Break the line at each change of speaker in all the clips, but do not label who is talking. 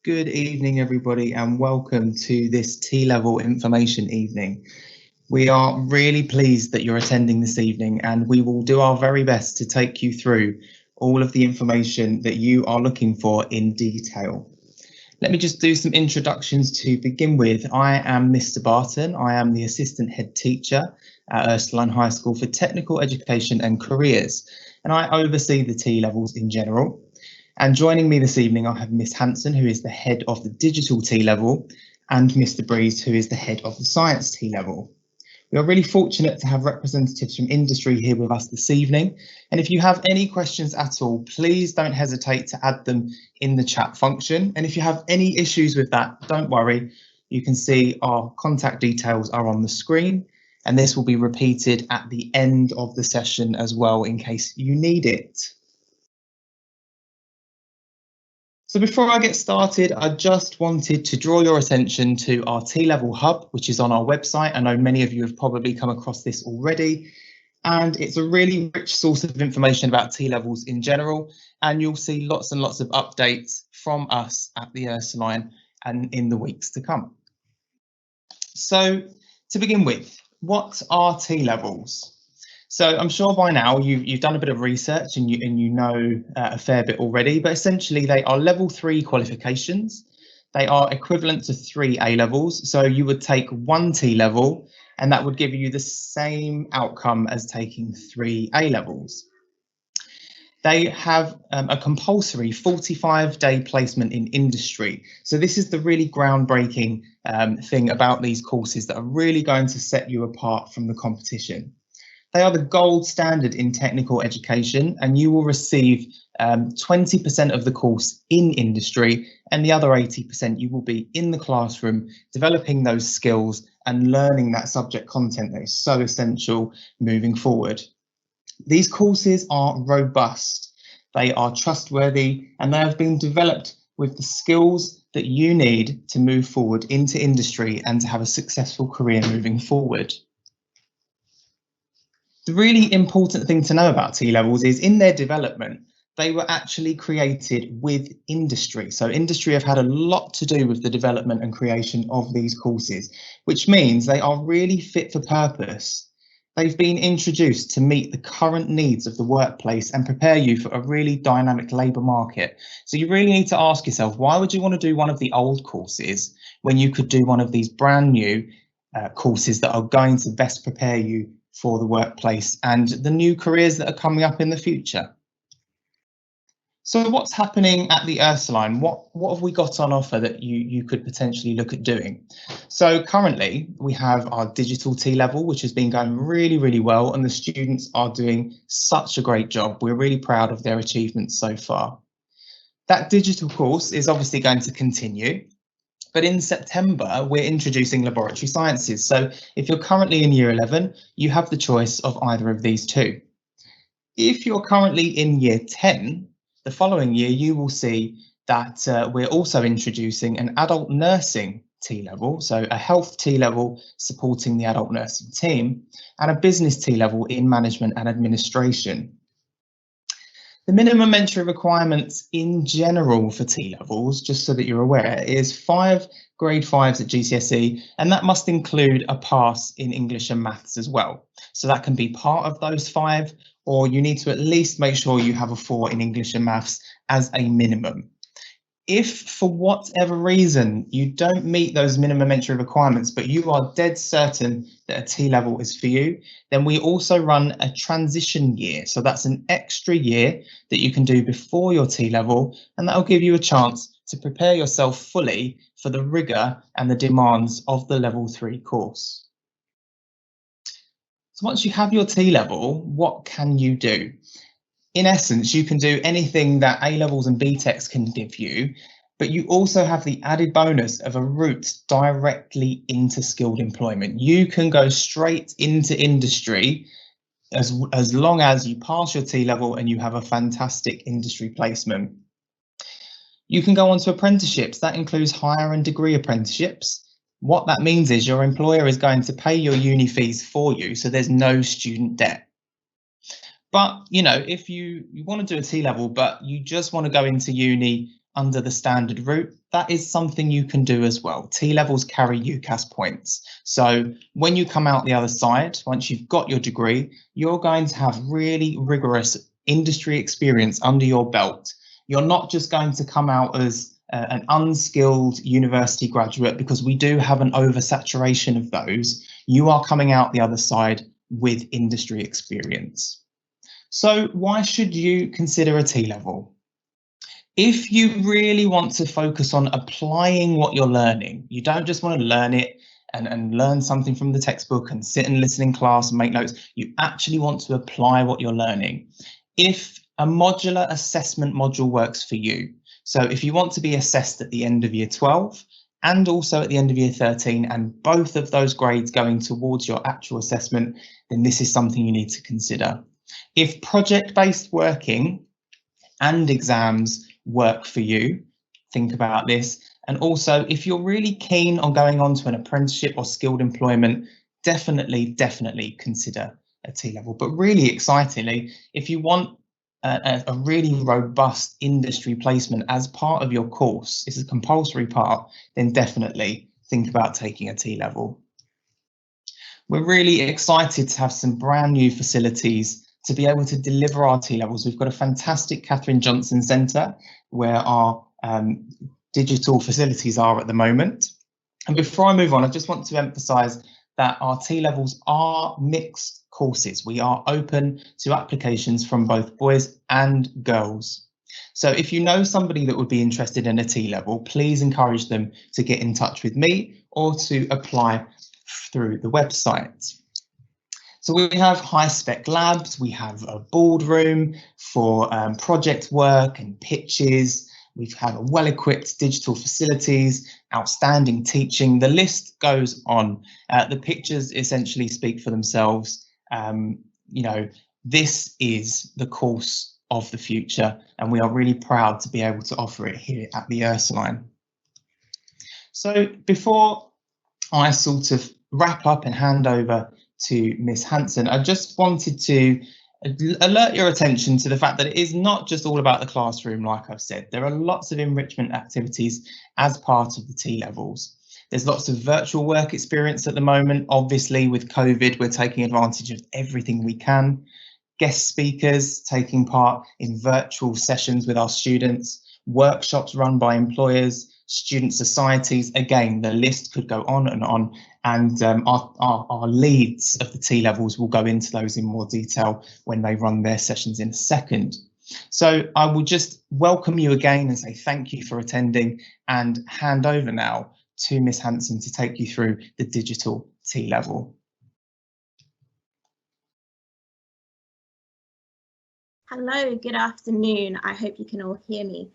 Good evening, everybody, and welcome to this T-Level information evening. We are really pleased that you're attending this evening, and we will do our very best to take you through all of the information that you are looking for in detail. Let me just do some introductions to begin with. I am Mr. Barton. I am the Assistant Head Teacher at Ursuline High School for Technical Education and Careers, and I oversee the T-Levels in general. And joining me this evening, I have Miss Hanson, who is the head of the Digital T-Level, and Mr. Breeze, who is the head of the Science T-Level. We are really fortunate to have representatives from industry here with us this evening. And if you have any questions at all, please don't hesitate to add them in the chat function. And if you have any issues with that, don't worry. You can see our contact details are on the screen, and this will be repeated at the end of the session as well in case you need it. So before I get started, I just wanted to draw your attention to our T-Level Hub, which is on our website. I know many of you have probably come across this already, and it's a really rich source of information about T-Levels in general, and you'll see lots and lots of updates from us at the Ursuline and in the weeks to come. So to begin with, what are T-Levels? So I'm sure by now you've done a bit of research and you know a fair bit already, but essentially they are level 3 qualifications. They are equivalent to 3 A-levels. So you would take 1 T-level and that would give you the same outcome as taking 3 A-levels. They have a compulsory 45-day placement in industry. So this is the really groundbreaking thing about these courses that are really going to set you apart from the competition. They are the gold standard in technical education, and you will receive 20% of the course in industry, and the other 80% you will be in the classroom developing those skills and learning that subject content that is so essential moving forward. These courses are robust, they are trustworthy, and they have been developed with the skills that you need to move forward into industry and to have a successful career moving forward. The really important thing to know about T-Levels is in their development, they were actually created with industry. So industry have had a lot to do with the development and creation of these courses, which means they are really fit for purpose. They've been introduced to meet the current needs of the workplace and prepare you for a really dynamic labour market. So you really need to ask yourself, why would you want to do one of the old courses when you could do one of these brand new courses that are going to best prepare you for the workplace and the new careers that are coming up in the future? So what's happening at the Ursuline? What have we got on offer that you could potentially look at doing? So currently we have our digital T-level, which has been going really, really well, and the students are doing such a great job. We're really proud of their achievements so far. That digital course is obviously going to continue. But in September, we're introducing laboratory sciences. So if you're currently in year 11, you have the choice of either of these two. If you're currently in year 10, the following year, you will see that we're also introducing an adult nursing T-level, so a health T-level supporting the adult nursing team, and a business T-level in management and administration. The minimum entry requirements in general for T-levels, just so that you're aware, is 5 grade 5s at GCSE, and that must include a pass in English and maths as well. So that can be part of those 5, or you need to at least make sure you have a 4 in English and maths as a minimum. If for whatever reason you don't meet those minimum entry requirements, but you are dead certain that a T-level is for you, then we also run a transition year. So that's an extra year that you can do before your T-level, and that'll give you a chance to prepare yourself fully for the rigour and the demands of the level 3 course. So once you have your T-level, what can you do? In essence, you can do anything that A-levels and BTECs can give you, but you also have the added bonus of a route directly into skilled employment. You can go straight into industry as long as you pass your T-level and you have a fantastic industry placement. You can go on to apprenticeships. That includes higher and degree apprenticeships. What that means is your employer is going to pay your uni fees for you, so there's no student debt. But, you know, if you want to do a T-level, but you just want to go into uni under the standard route, that is something you can do as well. T-levels carry UCAS points. So when you come out the other side, once you've got your degree, you're going to have really rigorous industry experience under your belt. You're not just going to come out as an unskilled university graduate, because we do have an oversaturation of those. You are coming out the other side with industry experience. So why should you consider a T-level? If you really want to focus on applying what you're learning, you don't just want to learn it and learn something from the textbook and sit and listen in class and make notes. You actually want to apply what you're learning. If a modular assessment module works for you, so if you want to be assessed at the end of year 12 and also at the end of year 13, and both of those grades going towards your actual assessment, then this is something you need to consider. If project-based working and exams work for you, think about this. And also, if you're really keen on going on to an apprenticeship or skilled employment, definitely consider a T-level. But really excitingly, if you want a really robust industry placement as part of your course, it's a compulsory part, then definitely think about taking a T-level. We're really excited to have some brand new facilities to be able to deliver our T-levels. We've got a fantastic Katherine Johnson Centre where our digital facilities are at the moment. And before I move on, I just want to emphasise that our T-levels are mixed courses. We are open to applications from both boys and girls. So if you know somebody that would be interested in a T-level, please encourage them to get in touch with me or to apply through the website. So we have high-spec labs, we have a boardroom for project work and pitches. We have well-equipped digital facilities, outstanding teaching. The list goes on. The pictures essentially speak for themselves. You know, this is the course of the future, and we are really proud to be able to offer it here at the Ursuline. So before I sort of wrap up and hand over to Miss Hanson, I just wanted to alert your attention to the fact that it is not just all about the classroom. Like I've said, there are lots of enrichment activities as part of the T-levels. There's lots of virtual work experience at the moment. Obviously, with COVID, we're taking advantage of everything we can. Guest speakers taking part in virtual sessions with our students, workshops run by employers, student societies. Again, the list could go on, and our leads of the T-levels will go into those in more detail when they run their sessions in a second. So I will just welcome you again and say thank you for attending, and hand over now to Miss Hanson to take you through the digital T-level.
Hello, good afternoon. I hope you can all hear me.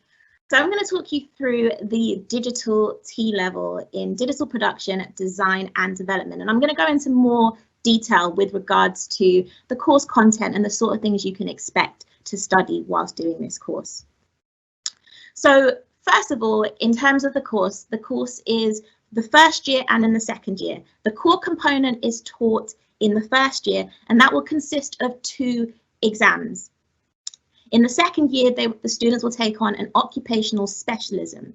So I'm going to talk you through the digital T-level in digital production, design and development. And I'm going to go into more detail with regards to the course content and the sort of things you can expect to study whilst doing this course. So first of all, in terms of the course is the first year and in the second year. The core component is taught in the first year, and that will consist of 2 exams. In the second year, the students will take on an occupational specialism,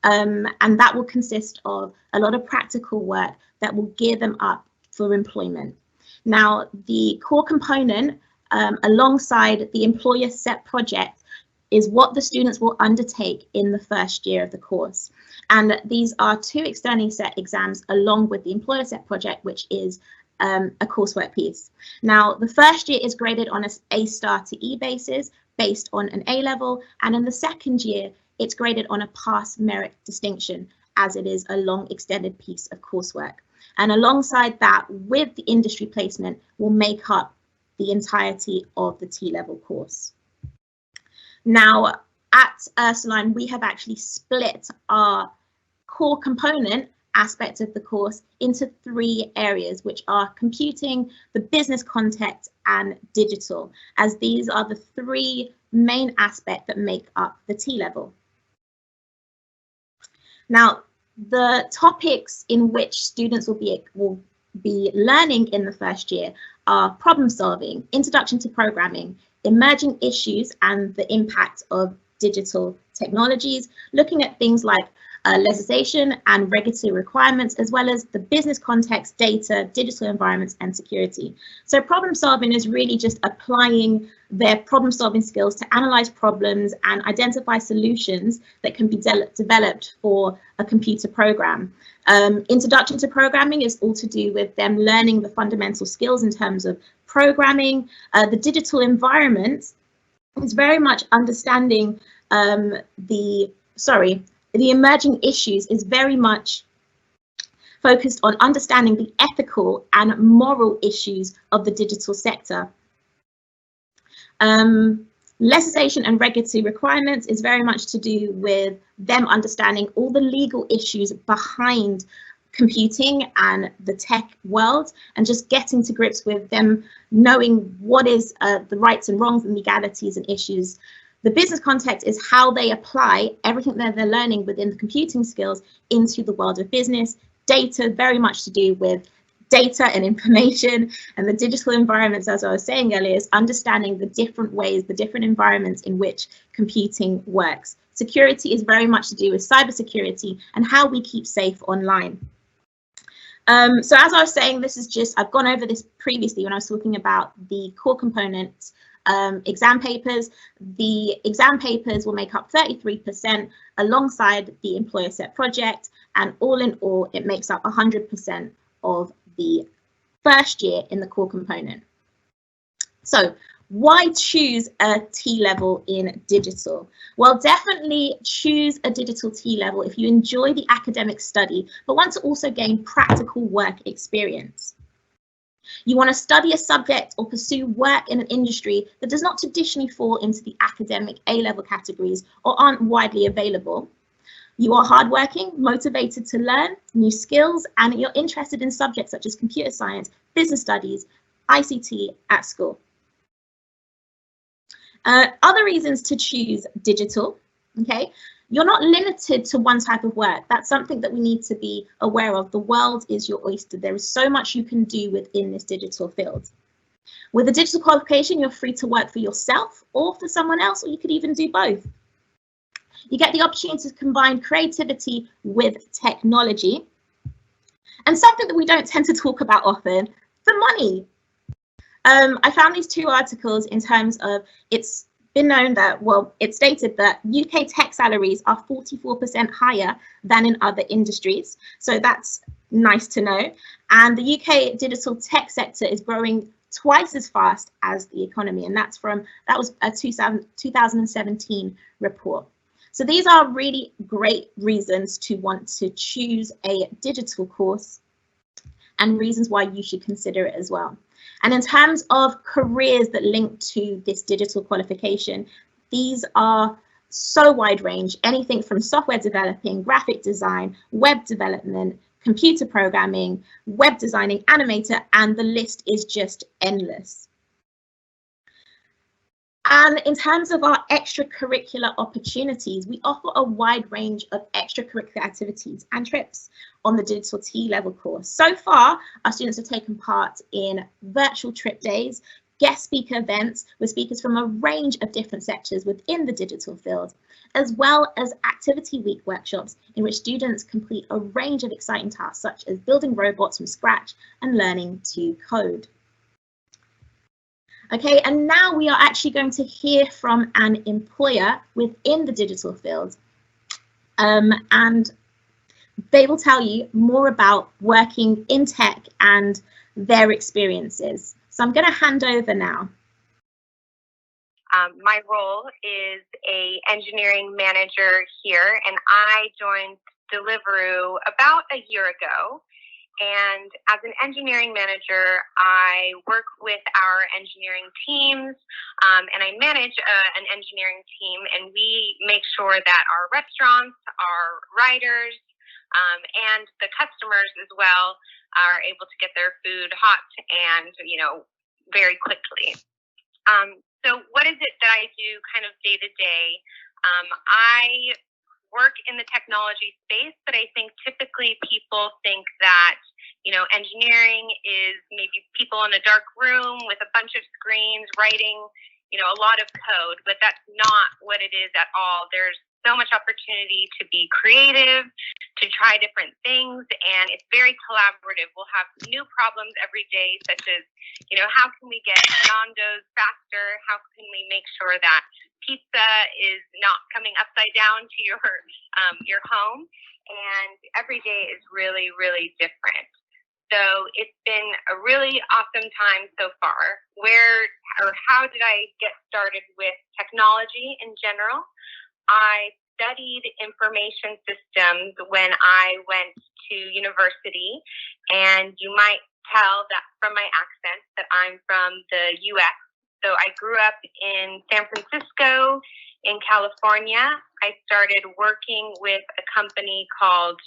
and that will consist of a lot of practical work that will gear them up for employment. Now, the core component, alongside the employer set project, is what the students will undertake in the first year of the course. And these are 2 externally set exams along with the employer set project, which is a coursework piece. Now, the first year is graded on a A* to E basis, based on an A level, and in the second year it's graded on a pass merit distinction, as it is a long extended piece of coursework. And alongside that, with the industry placement, will make up the entirety of the T-level course. Now at Ursuline, we have actually split our core component aspect of the course into 3 areas, which are computing, the business context and digital, as these are the 3 main aspects that make up the T-level. Now, the topics in which students will be learning in the first year are problem solving, introduction to programming, emerging issues and the impact of digital technologies, looking at things like legislation and regulatory requirements, as well as the business context, data, digital environments, and security. So problem solving is really just applying their problem solving skills to analyze problems and identify solutions that can be developed for a computer program. Introduction to programming is all to do with them learning the fundamental skills in terms of programming. The digital environment is very much understanding the emerging issues is very much focused on understanding the ethical and moral issues of the digital sector. Legislation and regulatory requirements is very much to do with them understanding all the legal issues behind computing and the tech world, and just getting to grips with them knowing what is the rights and wrongs and legalities and issues. The business context is how they apply everything that they're learning within the computing skills into the world of business. Data, very much to do with data and information, and the digital environments, as I was saying earlier, is understanding the different ways, the different environments in which computing works. Security is very much to do with cybersecurity and how we keep safe online. So as I was saying, this is just, I've gone over this previously when I was talking about the core components. Exam papers. The exam papers will make up 33% alongside the employer set project, and all in all, it makes up 100% of the first year in the core component. So why choose a T-level in digital? Well, definitely choose a digital T-level if you enjoy the academic study, but want to also gain practical work experience. You want to study a subject or pursue work in an industry that does not traditionally fall into the academic A-level categories or aren't widely available. You are hardworking, motivated to learn new skills, and you're interested in subjects such as computer science, business studies, ICT at school. Other reasons to choose digital, okay? You're not limited to one type of work. That's something that we need to be aware of. The world is your oyster. There is so much you can do within this digital field. With a digital qualification, you're free to work for yourself or for someone else, or you could even do both. You get the opportunity to combine creativity with technology. And something that we don't tend to talk about often, the money. I found these two articles in terms of it's been known that, well, it's stated that UK tech salaries are 44% higher than in other industries. So that's nice to know. And the UK digital tech sector is growing twice as fast as the economy. And that was a 2017 report. So these are really great reasons to want to choose a digital course and reasons why you should consider it as well. And in terms of careers that link to this digital qualification, these are so wide range, anything from software developing, graphic design, web development, computer programming, web designing, animator, and the list is just endless. And in terms of our extracurricular opportunities, we offer a wide range of extracurricular activities and trips on the digital T-level course. So far, our students have taken part in virtual trip days, guest speaker events with speakers from a range of different sectors within the digital field, as well as activity week workshops in which students complete a range of exciting tasks such as building robots from scratch and learning to code. Okay, and now we are actually going to hear from an employer within the digital field, and they will tell you more about working in tech and their experiences. So I'm going to hand over now.
My role is an engineering manager here, and I joined Deliveroo about a year ago. And as an engineering manager, I work with our engineering teams, and I manage an engineering team, and we make sure that our restaurants, our riders, and the customers as well are able to get their food hot and, very quickly. So what is it that I do kind of day to day? I work in the technology space, but I think typically people think that, engineering is maybe people in a dark room with a bunch of screens writing, a lot of code, but that's not what it is at all. There's so much opportunity to be creative, to try different things, and it's very collaborative. We'll have new problems every day, such as, how can we get non-doughs faster? How can we make sure that pizza is not coming upside down to your home? And every day is really, really different. So it's been a really awesome time so far. How did I get started with technology in general? I studied information systems when I went to university, and you might tell that from my accent that I'm from the US. So I grew up in San Francisco, in California. I started working with a company called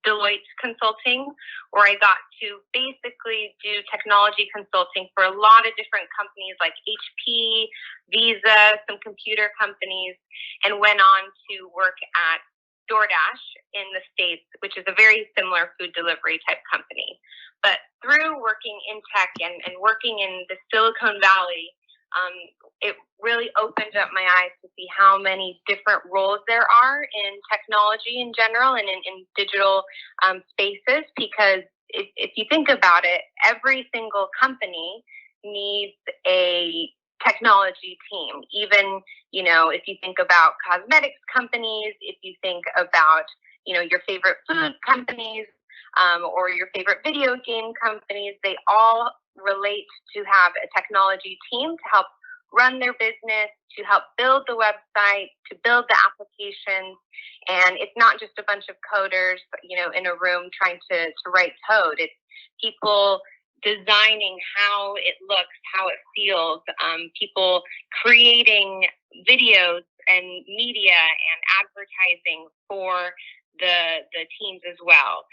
Deloitte Consulting, where I got to basically do technology consulting for a lot of different companies like HP, Visa, some computer companies, and went on to work at DoorDash in the States, which is a very similar food delivery type company. But through working in tech and working in the Silicon Valley, it really opened up my eyes to see how many different roles there are in technology in general and in digital spaces. Because if you think about it, every single company needs a technology team. Even, if you think about cosmetics companies, if you think about, your favorite food companies, or your favorite video game companies, they all relate to have a technology team to help run their business, to help build the website, to build the applications. And it's not just a bunch of coders, in a room trying to write code. It's people designing how it looks, how it feels, people creating videos and media and advertising for the teams as well.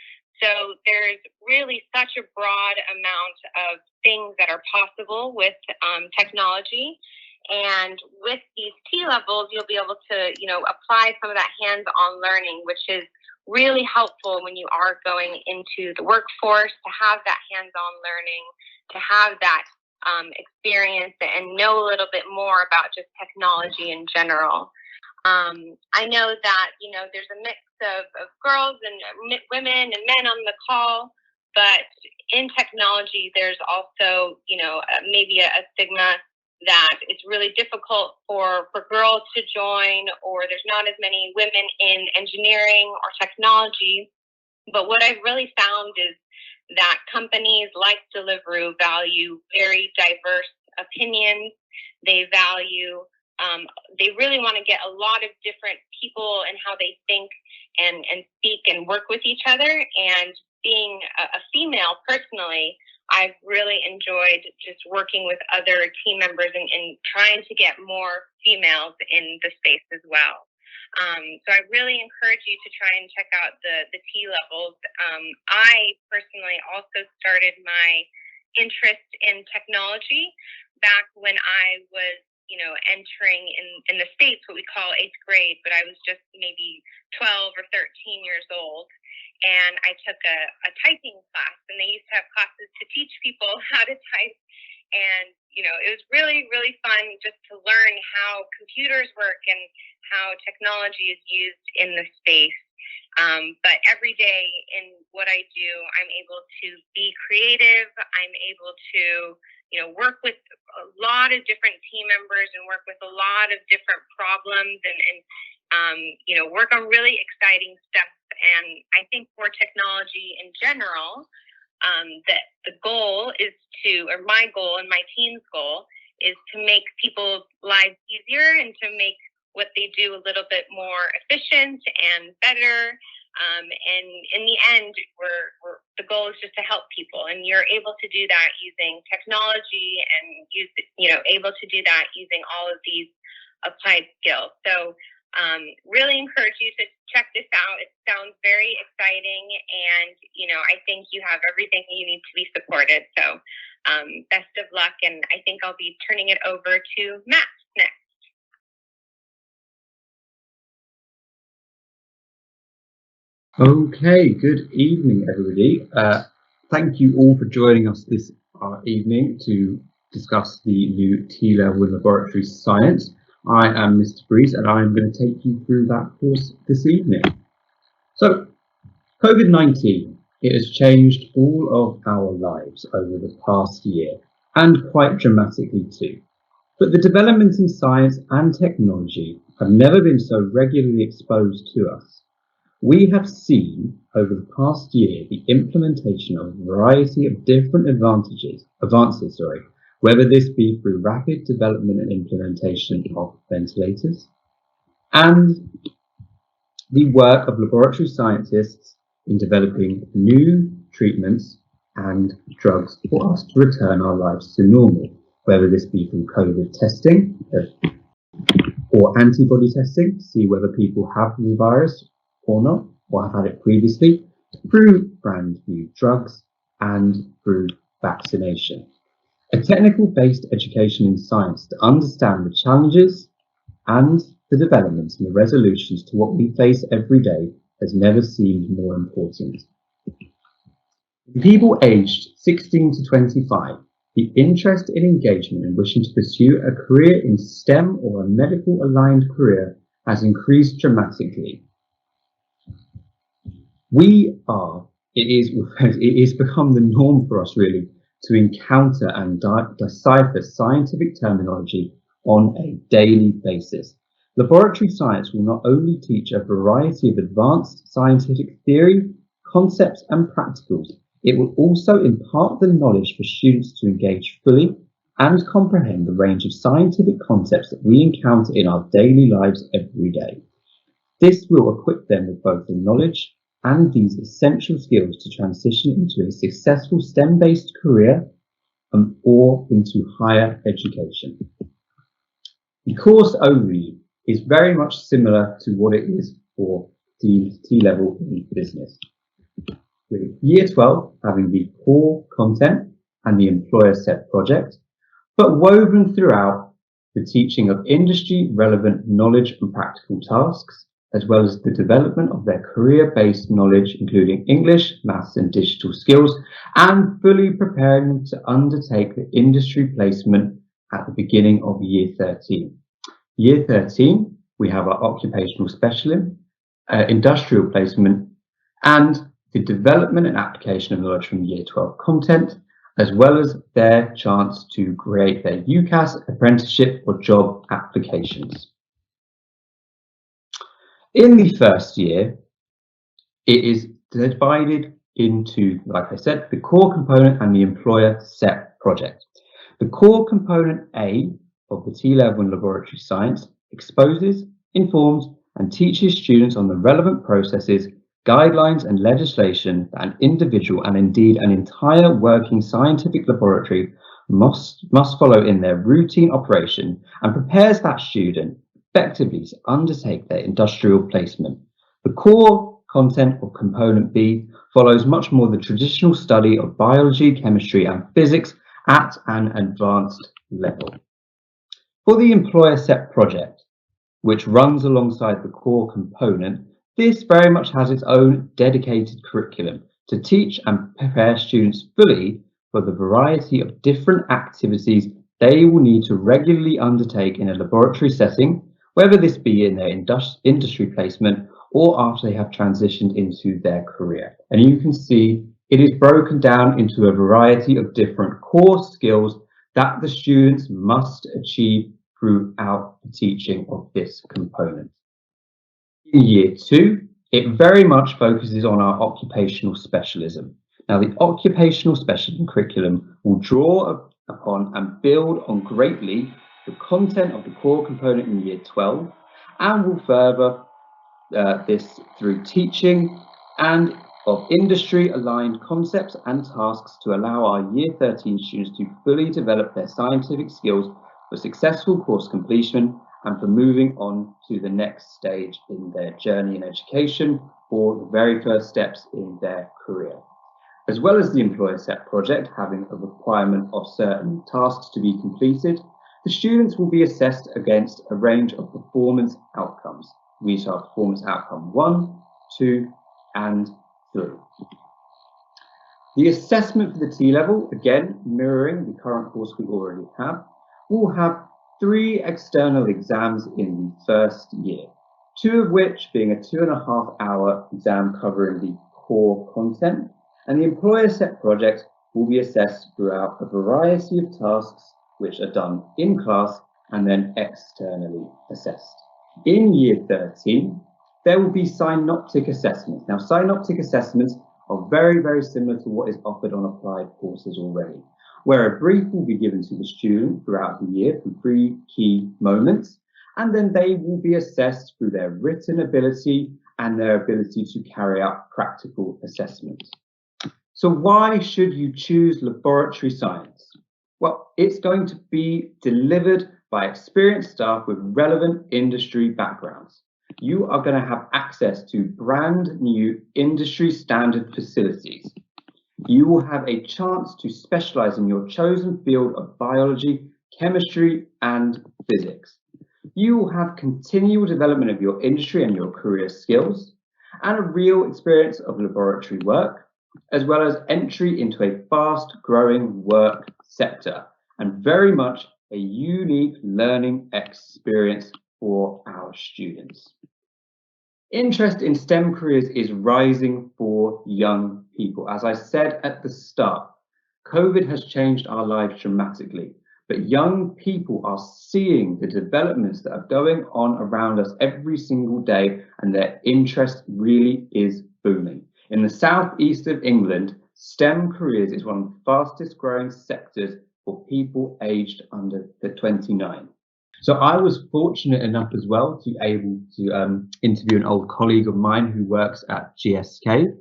So there's really such a broad amount of things that are possible with technology. And with these T-levels, you'll be able to, apply some of that hands-on learning, which is really helpful when you are going into the workforce, to have that hands-on learning, to have that experience and know a little bit more about just technology in general. I know that, there's a mix of girls and women and men on the call, but in technology, there's also, maybe a stigma that it's really difficult for girls to join, or there's not as many women in engineering or technology. But what I've really found is that companies like Deliveroo value very diverse opinions. They value they really want to get a lot of different people and how they think and speak and work with each other. And being a female personally, I've really enjoyed just working with other team members and trying to get more females in the space as well. So I really encourage you to try and check out the T-levels. I personally also started my interest in technology back when I was entering in the States, what we call 8th grade, but I was just maybe 12 or 13 years old. And I took a typing class, and they used to have classes to teach people how to type. And, it was really, really fun just to learn how computers work and how technology is used in the space. But every day in what I do, I'm able to be creative. I'm able to, work with a lot of different team members and work with a lot of different problems and work on really exciting stuff. And I think for technology in general, that the goal is my goal and my team's goal is to make people's lives easier and to make what they do a little bit more efficient and better. And in the end, the goal is just to help people, and you're able to do that using technology and able to do that using all of these applied skills. So really encourage you to check this out. It sounds very exciting, and I think you have everything you need to be supported. So best of luck, and I think I'll be turning it over to Matt next.
Okay, good evening, everybody. Thank you all for joining us this evening to discuss the new T-level in laboratory science. I am Mr. Breeze and I'm going to take you through that course this evening. So, COVID-19, it has changed all of our lives over the past year, and quite dramatically too. But the developments in science and technology have never been so regularly exposed to us. We have seen over the past year the implementation of a variety of different advances, whether this be through rapid development and implementation of ventilators, and the work of laboratory scientists in developing new treatments and drugs for us to return our lives to normal, whether this be through COVID testing or antibody testing to see whether people have the virus or not, or have had it previously, through brand new drugs and through vaccination. A technical-based education in science to understand the challenges and the developments and the resolutions to what we face every day has never seemed more important. People aged 16 to 25, the interest in engagement and wishing to pursue a career in STEM or a medical-aligned career has increased dramatically. It is become the norm for us really to encounter and decipher scientific terminology on a daily basis. Laboratory science will not only teach a variety of advanced scientific theory, concepts and practicals, it will also impart the knowledge for students to engage fully and comprehend the range of scientific concepts that we encounter in our daily lives every day. This will equip them with both the knowledge and these essential skills to transition into a successful STEM-based career or into higher education. The course overview is very much similar to what it is for the T-level in business, with Year 12 having the core content and the employer set project, but woven throughout the teaching of industry-relevant knowledge and practical tasks, as well as the development of their career-based knowledge, including English, maths and digital skills, and fully preparing them to undertake the industry placement at the beginning of Year 13. Year 13, we have our occupational specialism, industrial placement, and the development and application of knowledge from Year 12 content, as well as their chance to create their UCAS, apprenticeship or job applications. In the first year, it is divided into, like I said, the core component and the employer set project. The core component A of the T-level in laboratory science exposes, informs, and teaches students on the relevant processes, guidelines, and legislation that an individual and indeed an entire working scientific laboratory must follow in their routine operation, and prepares that student effectively to undertake their industrial placement. The core content of component B follows much more the traditional study of biology, chemistry, and physics at an advanced level. For the employer set project, which runs alongside the core component, this very much has its own dedicated curriculum to teach and prepare students fully for the variety of different activities they will need to regularly undertake in a laboratory setting, whether this be in their industry placement or after they have transitioned into their career. And you can see it is broken down into a variety of different core skills that the students must achieve throughout the teaching of this component. In Year 2, it very much focuses on our occupational specialism. Now, the occupational specialism curriculum will draw upon and build on greatly the content of the core component in Year 12 and will further this through teaching and of industry-aligned concepts and tasks to allow our Year 13 students to fully develop their scientific skills for successful course completion and for moving on to the next stage in their journey in education or the very first steps in their career. As well as the employer set project having a requirement of certain tasks to be completed, the students will be assessed against a range of performance outcomes. These are performance outcome 1, 2, and 3. The assessment for the T-level, again mirroring the current course we already have, will have 3 external exams in the first year, 2 of which being a 2.5-hour exam covering the core content, and the employer set project will be assessed throughout a variety of tasks which are done in class and then externally assessed. In year 13, there will be synoptic assessments. Now, synoptic assessments are very, very similar to what is offered on applied courses already, where a brief will be given to the student throughout the year for 3 key moments, and then they will be assessed through their written ability and their ability to carry out practical assessments. So why should you choose laboratory science? Well, it's going to be delivered by experienced staff with relevant industry backgrounds. You are going to have access to brand new industry standard facilities. You will have a chance to specialize in your chosen field of biology, chemistry, and physics. You will have continual development of your industry and your career skills, and a real experience of laboratory work, as well as entry into a fast-growing work sector, and very much a unique learning experience for our students. Interest in STEM careers is rising for young people. As I said at the start, COVID has changed our lives dramatically, but young people are seeing the developments that are going on around us every single day, and their interest really is booming. In the southeast of England, STEM careers is one of the fastest growing sectors for people aged under 29. So I was fortunate enough as well to able to interview an old colleague of mine who works at GSK.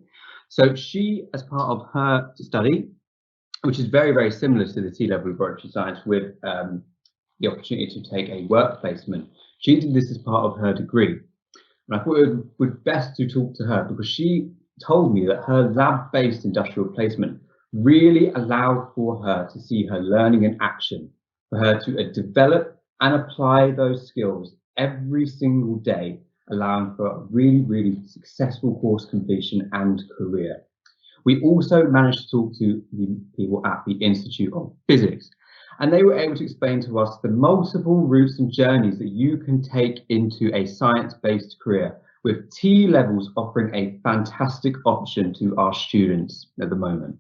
So she, as part of her study, which is very, very similar to the T-level laboratory science with the opportunity to take a work placement, she did this as part of her degree. And I thought it would best to talk to her because she told me that her lab-based industrial placement really allowed for her to see her learning in action, for her to develop and apply those skills every single day, allowing for a really, really successful course completion and career. We also managed to talk to the people at the Institute of Physics, and they were able to explain to us the multiple routes and journeys that you can take into a science-based career, with T-levels offering a fantastic option to our students at the moment.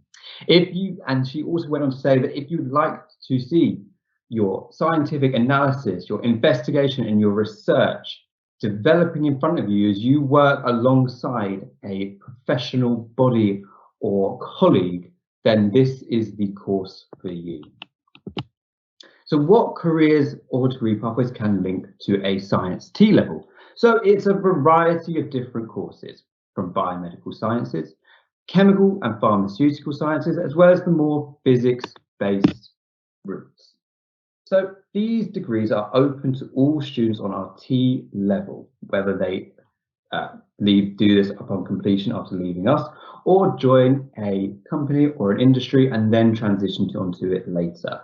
And she also went on to say that if you'd like to see your scientific analysis, your investigation and your research developing in front of you as you work alongside a professional body or colleague, then this is the course for you. So what careers or degree pathways can link to a science T-level? So it's a variety of different courses, from biomedical sciences, chemical and pharmaceutical sciences, as well as the more physics-based routes. So these degrees are open to all students on our T level, whether they do this upon completion after leaving us, or join a company or an industry and then transition onto it later.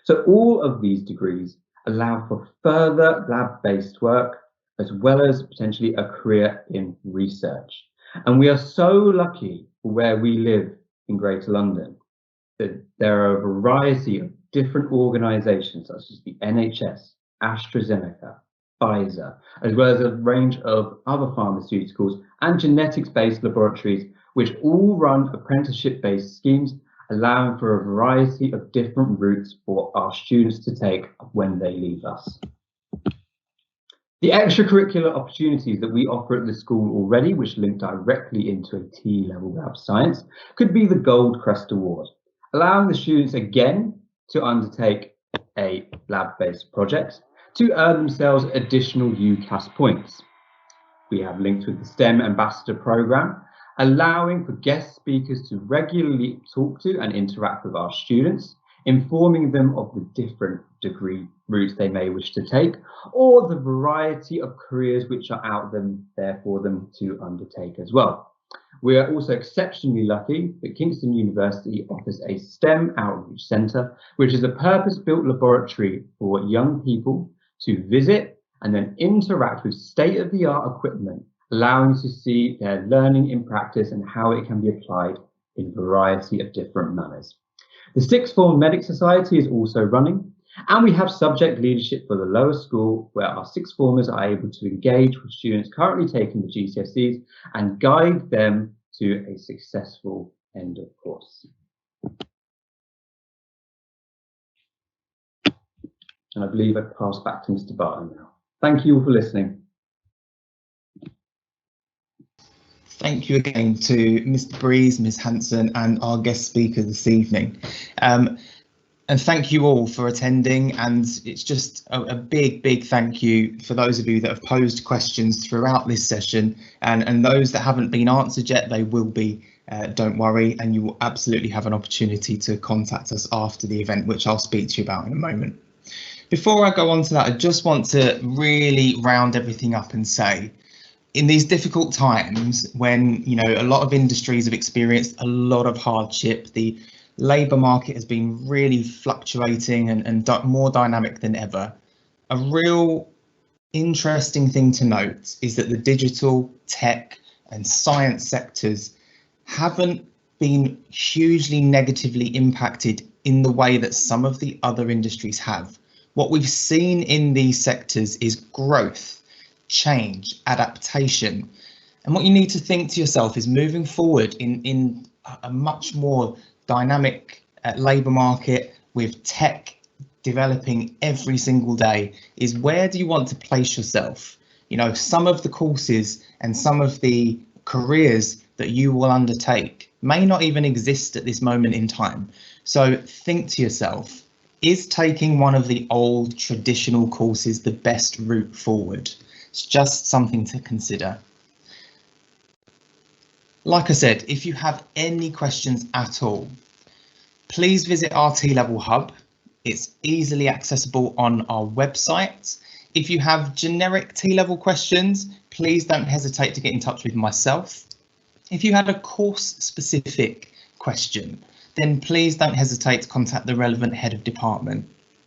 So all of these degrees allow for further lab-based work, as well as potentially a career in research. And we are so lucky where we live in Greater London that there are a variety of different organisations such as the NHS, AstraZeneca, Pfizer, as well as a range of other pharmaceuticals and genetics-based laboratories, which all run apprenticeship-based schemes, allowing for a variety of different routes for our students to take when they leave us. The extracurricular opportunities that we offer at the school already, which link directly into a T-level lab science, could be the Gold Crest Award, allowing the students again to undertake a lab-based project to earn themselves additional UCAS points. We have links with the STEM Ambassador Programme, allowing for guest speakers to regularly talk to and interact with our students, informing them of the different degree routes they may wish to take, or the variety of careers which are out there for them to undertake as well. We are also exceptionally lucky that Kingston University offers a STEM Outreach Centre, which is a purpose-built laboratory for young people to visit and then interact with state-of-the-art equipment, allowing to see their learning in practice and how it can be applied in a variety of different manners. The Sixth Form Medic Society is also running, And we have subject leadership for the lower school, where our sixth formers are able to engage with students currently taking the GCSEs and guide them to a successful end of course. And I believe I pass back to Mr. Barton now. Thank you all for listening.
Thank you again to Mr. Breeze, Ms. Hanson, and our guest speaker this evening. And thank you all for attending, and it's just a big thank you for those of you that have posed questions throughout this session, and those that haven't been answered yet, they will be, don't worry, and you will absolutely have an opportunity to contact us after the event, which I'll speak to you about in a moment. Before I go on to that, I just want to really round everything up and say, in these difficult times when, you know, a lot of industries have experienced a lot of hardship, the labour market has been really fluctuating and more dynamic than ever. A real interesting thing to note is that the digital, tech and science sectors haven't been hugely negatively impacted in the way that some of the other industries have. What we've seen in these sectors is growth, change, adaptation. And what you need to think to yourself is, moving forward in a much more dynamic labour market with tech developing every single day, is where do you want to place yourself? You know, some of the courses and some of the careers that you will undertake may not even exist at this moment in time. So think to yourself, is taking one of the old traditional courses the best route forward? It's just something to consider. Like I said, if you have any questions at all, please visit our T-Level Hub. It's easily accessible on our website. If you have generic T-Level questions, please don't hesitate to get in touch with myself. If you had a course-specific question, then please don't hesitate to contact the relevant head of department.